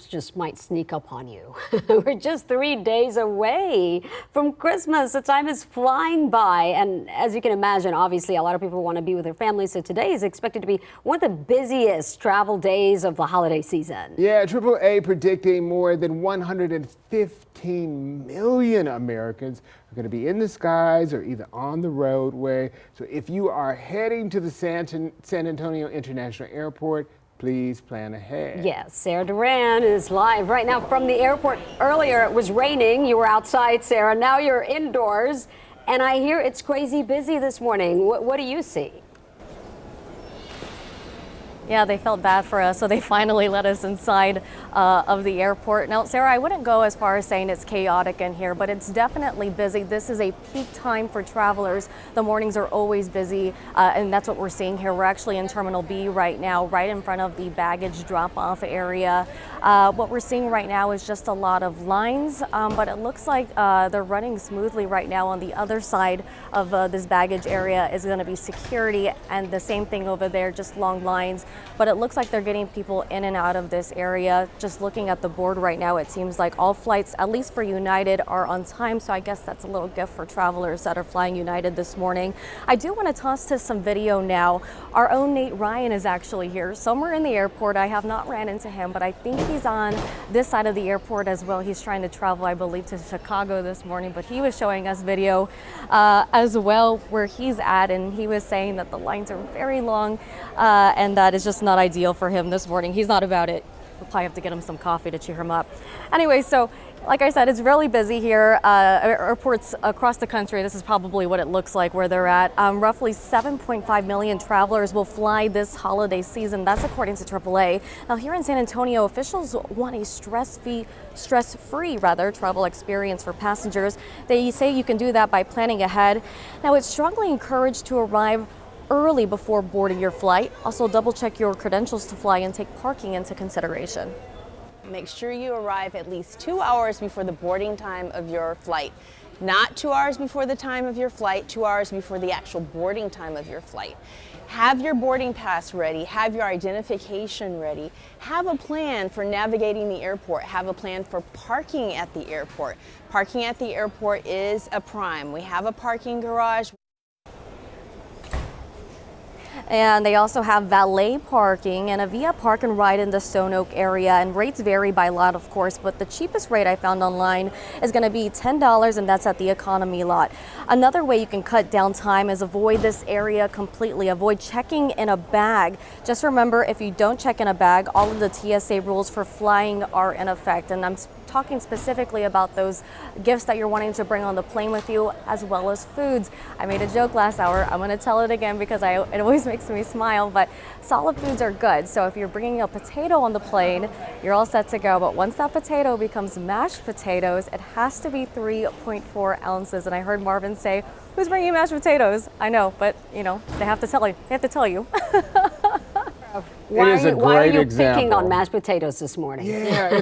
just might sneak up on you. We're just 3 days away from Christmas. The time is flying by. And as you can imagine, obviously, a lot of people want to be with their families. So today is expected to be one of the busiest travel days of the holiday season. Yeah, AAA predicting more than 115 million Americans are going to be in the skies or either on the roadway. So if you are heading to the San Antonio International Airport, please plan ahead. Yes, Sarah Duran is live right now from the airport. Earlier it was raining. You were outside, Sarah. Now you're indoors. And I hear it's crazy busy this morning. What do you see? Yeah, they felt bad for us, so they finally let us inside of the airport. Now, Sarah, I wouldn't go as far as saying it's chaotic in here, but it's definitely busy. This is a peak time for travelers. The mornings are always busy, and that's what we're seeing here. We're actually in Terminal B right now, right in front of the baggage drop-off area. What we're seeing right now is just a lot of lines, but it looks like they're running smoothly right now. On the other side of this baggage area is going to be security, and the same thing over there, just long lines. But it looks like they're getting people in and out of this area. Just looking at the board right now, it seems like all flights, at least for United, are on time. So I guess that's a little gift for travelers that are flying United this morning. I do want to toss to some video now. Our own Nate Ryan is actually here somewhere in the airport. I have not ran into him, but I think he's on this side of the airport as well. He's trying to travel, I believe, to Chicago this morning, but he was showing us video as well where he's at, and he was saying that the lines are very long and that is just not ideal for him this morning. He's not about it. We'll probably have to get him some coffee to cheer him up. Anyway, so like I said, it's really busy here. Airports across the country, this is probably what it looks like where they're at. Roughly 7.5 million travelers will fly this holiday season. That's according to AAA. Now here in San Antonio, officials want a stress-free travel experience for passengers. They say you can do that by planning ahead. Now it's strongly encouraged to arrive early before boarding your flight. Also double check your credentials to fly and take parking into consideration. Make sure you arrive at least 2 hours before the boarding time of your flight. Not 2 hours before the time of your flight, 2 hours before the actual boarding time of your flight. Have your boarding pass ready, have your identification ready, have a plan for navigating the airport, have a plan for parking at the airport. Parking at the airport is a prime. We have a parking garage. And they also have valet parking and a Via Park and Ride in the Stone Oak area. And rates vary by lot, of course, but the cheapest rate I found online is going to be $10, and that's at the economy lot. Another way you can cut down time is avoid this area completely. Avoid checking in a bag. Just remember, if you don't check in a bag, all of the TSA rules for flying are in effect. And I'm talking specifically about those gifts that you're wanting to bring on the plane with you, as well as foods. I made a joke last hour. I'm going to tell it again because it always makes me smile, but solid foods are good. So if you're bringing a potato on the plane, you're all set to go. But once that potato becomes mashed potatoes, it has to be 3.4 ounces. And I heard Marvin say, "Who's bringing mashed potatoes?" I know, but you know, they have to tell you. They have to tell you. Why are you picking on mashed potatoes this morning? Yeah.